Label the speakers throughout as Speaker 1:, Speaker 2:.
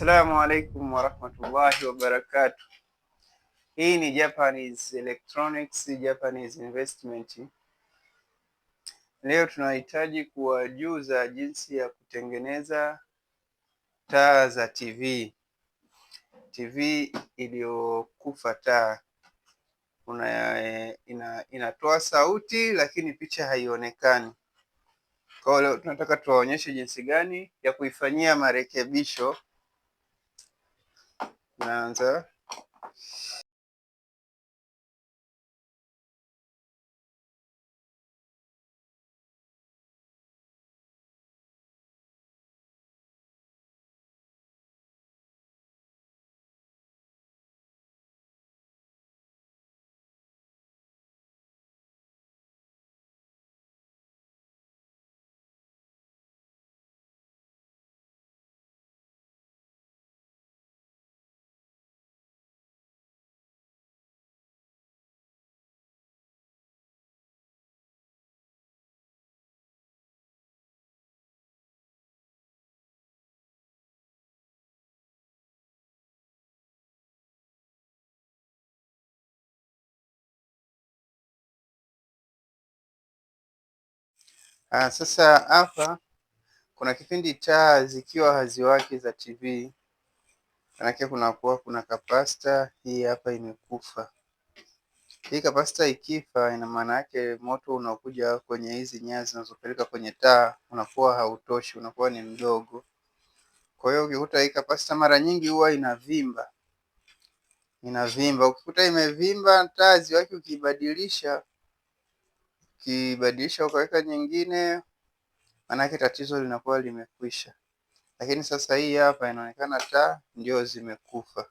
Speaker 1: Assalamu alaikum warahmatullahi wabarakatuh. Hii ni Japanese Electronics, Japanese Investment. Leo tunahitaji kuwajuza jinsi ya kutengeneza taa za TV. TV iliyokufa taa. Inatoa sauti lakini picha haionekani. Kwa hiyo leo tunataka tuwaonyeshe jinsi gani ya kuifanyia marekebisho. Naanza. Sasa hapa kuna kipindi taa zikiwa haziwaki za TV, manake kuna capacitor hii hapa imekufa. Hii capacitor ikifa, ina maana yake moto unaokuja kwenye hizi nyaya zinazopeleka kwenye taa unakuwa hautoshi, unakuwa ni mdogo. Kwa hiyo ukikuta hii capacitor mara nyingi huwa inavimba. Ukikuta imevimba, taa ziwaki, ukibadilisha ukaweka nyingine, manake tatizo linakuwa limekwisha. Lakini sasa hii hapa inaonekana taa ndio zimekufa.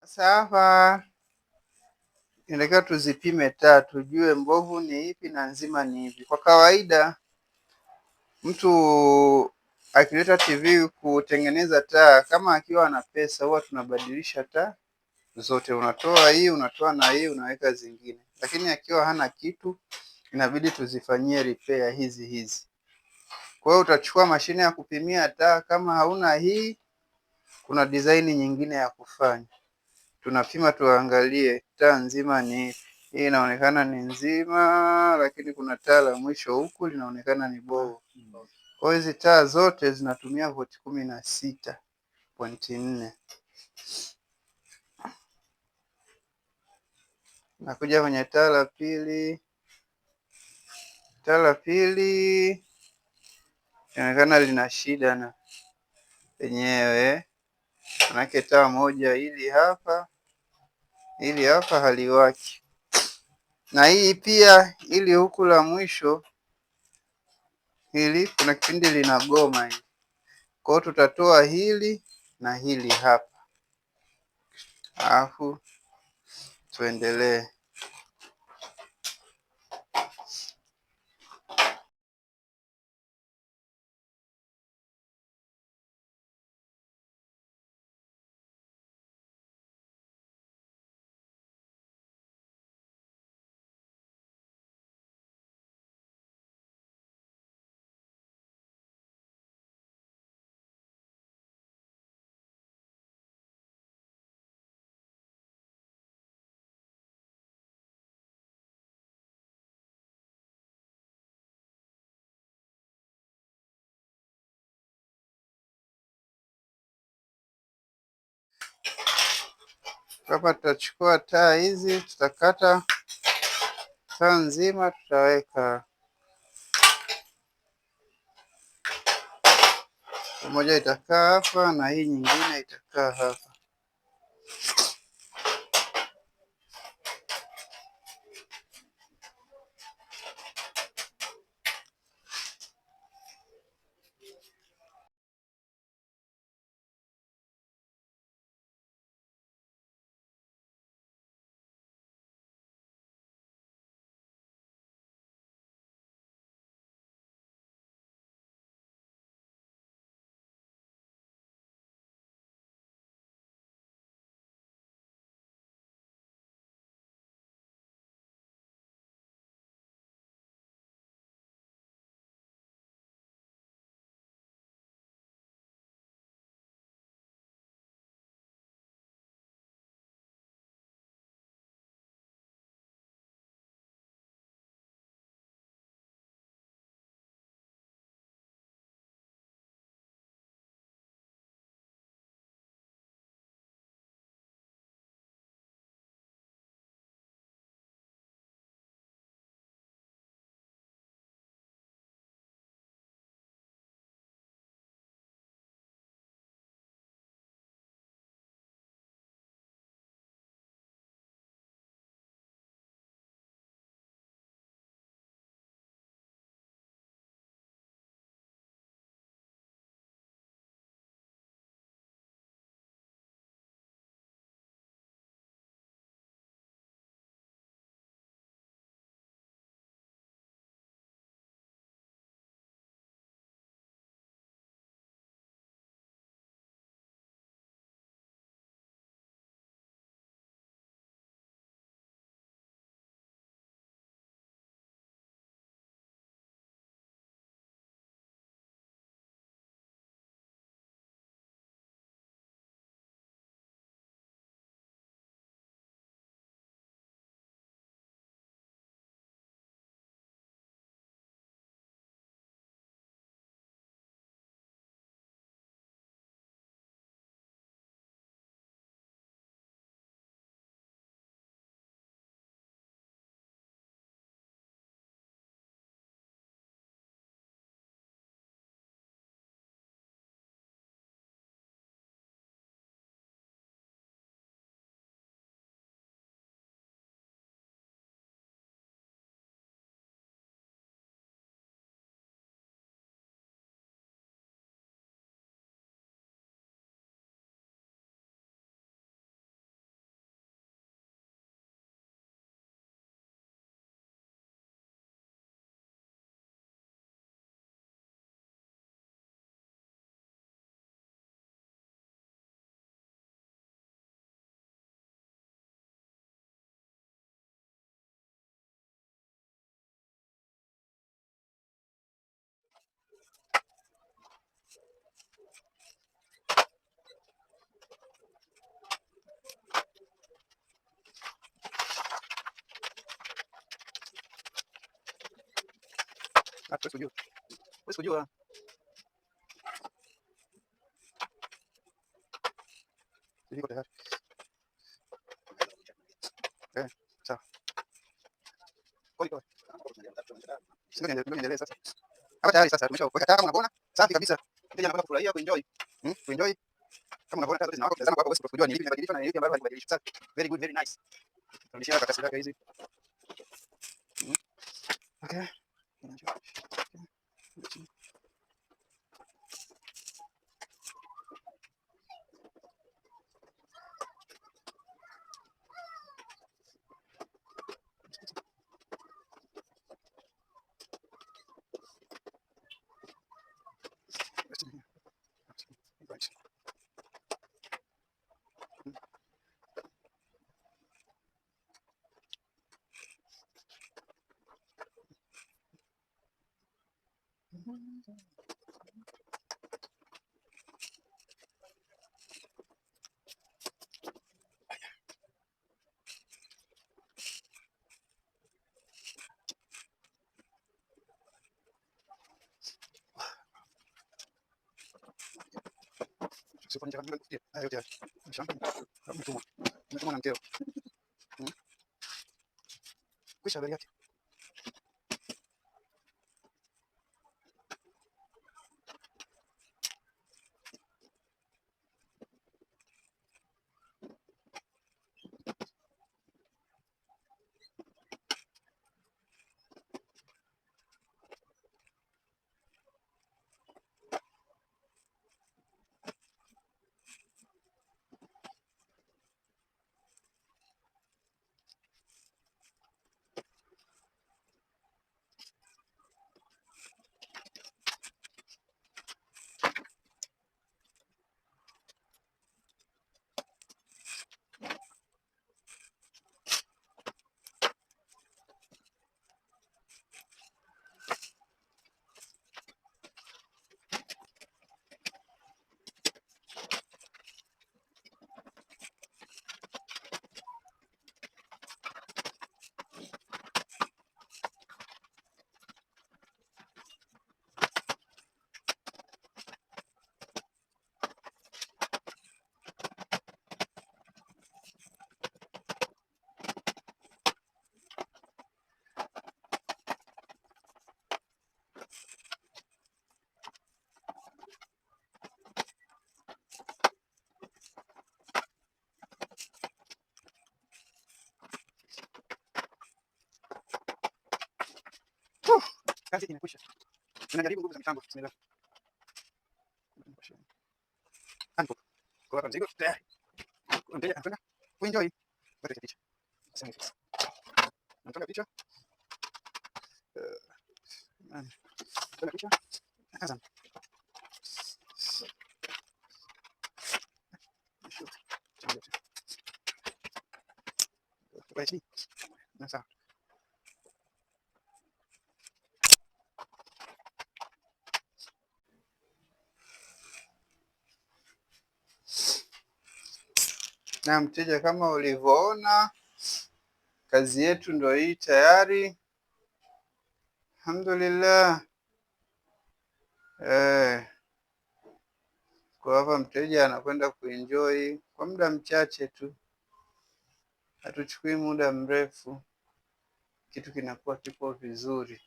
Speaker 1: Sasa hapa inatakiwa tuzipime taa, tujue mbovu ni ipi na nzima ni ipi. Kwa kawaida mtu akileta TV kutengeneza taa, kama akiwa na pesa, huwa tunabadilisha taa zote, unatoa hii, unatoa na hii, unaweka zingine. Lakini akiwa hana kitu, inabidi tuzifanyie repair hizi. Kwa hiyo utachukua mashine ya kupimia taa, kama hauna hii, kuna design nyingine ya kufanya. Tunapima tuangalie taa nzima ni hii, inaonekana ni nzima, lakini kuna taa la mwisho huku linaonekana ni bovu. Kwa hizi taa zote zinatumia voti 16.4. Nakuja kwenye taa la pili. Taa la pili inaonekana lina shida na lenyewe, manake taa moja hili hapa haliwaki, na hii pia ili huku la mwisho hili kuna kipindi linagoma hili. Kwa hiyo tutatoa hili na hili hapa, alafu tuendelee. Hapa tutachukua taa hizi, tutakata saa nzima tutaweka moja, itakaa hapa na hii nyingine itakaa hapa. Huwezi kujua. Iko tayari. Sawa. Niendelee sasa. Hapa tayari sasa tumeshaweka taa kama unavyoona. Safi kabisa. Mteja anataka kufurahia, kuenjoy. Kuenjoy. Kama unavyoona taa zote zinawaka, tazama hapo basi kujua ni lipi limebadilishwa na ni lipi ambalo halibadilishwi. Safi. Very good, very nice. Tunalishia karatasi zake hizi. Okay. Usifanye chakula kufikia. Hayo yote yake. Shamba. Mtumwa. Mtumwa na mkeo. Kisha habari yake. Kazi imekwisha. Tunajaribu nguvu za mitambo. Bismillah. Hapo. Kwa hapa mzigo tayari. Mteja anakwenda kuenjoy. Bado picha. Asante. Nataka picha. Nataka picha. Asante. Baik. Sawa. Na mteja, kama ulivyoona, kazi yetu ndio hii tayari. Alhamdulillah. Kwa hapa mteja anakwenda kuenjoy kwa muda mchache tu, hatuchukui muda mrefu, kitu kinakuwa kipo vizuri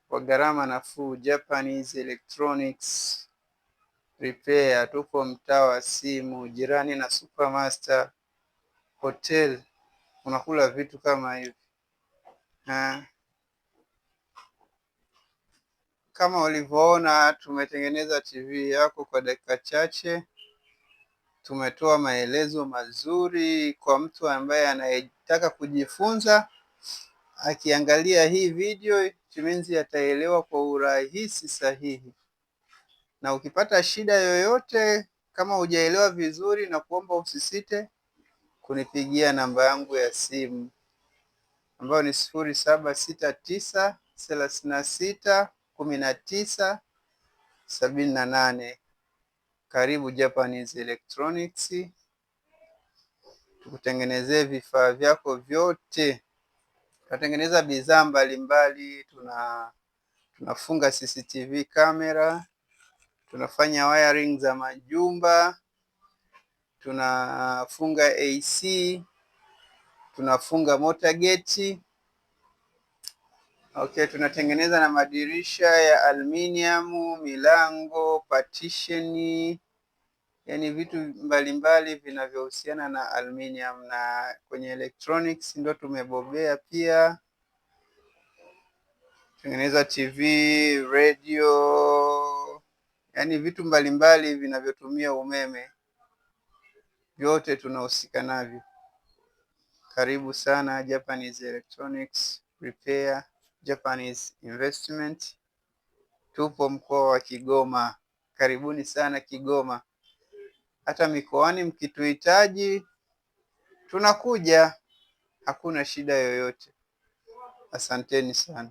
Speaker 1: kwa gharama nafuu. Japanese Electronics Repair, tupo mtaa wa Simu, jirani na Supermaster Hotel. Unakula vitu kama hivi. Kama ulivyoona, tumetengeneza TV yako kwa dakika chache. Tumetoa maelezo mazuri kwa mtu ambaye anayetaka kujifunza. Akiangalia hii video, chimenzi ataelewa kwa urahisi sahihi. Na ukipata shida yoyote, kama hujaelewa vizuri, na kuomba usisite kunipigia namba yangu ya simu ambayo ni 0769361978. Karibu Japanese Electronics, tukutengenezee vifaa vyako vyote. Tunatengeneza bidhaa mbalimbali, tunafunga CCTV kamera, tunafanya wiring za majumba, tunafunga AC, tunafunga motor gate. Okay, tunatengeneza na madirisha ya aluminium, milango, partition, yani vitu mbalimbali vinavyohusiana na aluminium. Na kwenye electronics ndo tumebobea pia. Tengeneza TV, radio, yani vitu mbalimbali vinavyotumia umeme, vyote tunahusika navyo. Karibu sana Japanese Electronics Repair, Japanese Investment. Tupo mkoa wa Kigoma. Karibuni sana Kigoma. Hata mikoani mkituhitaji, tunakuja, hakuna shida yoyote. Asanteni sana.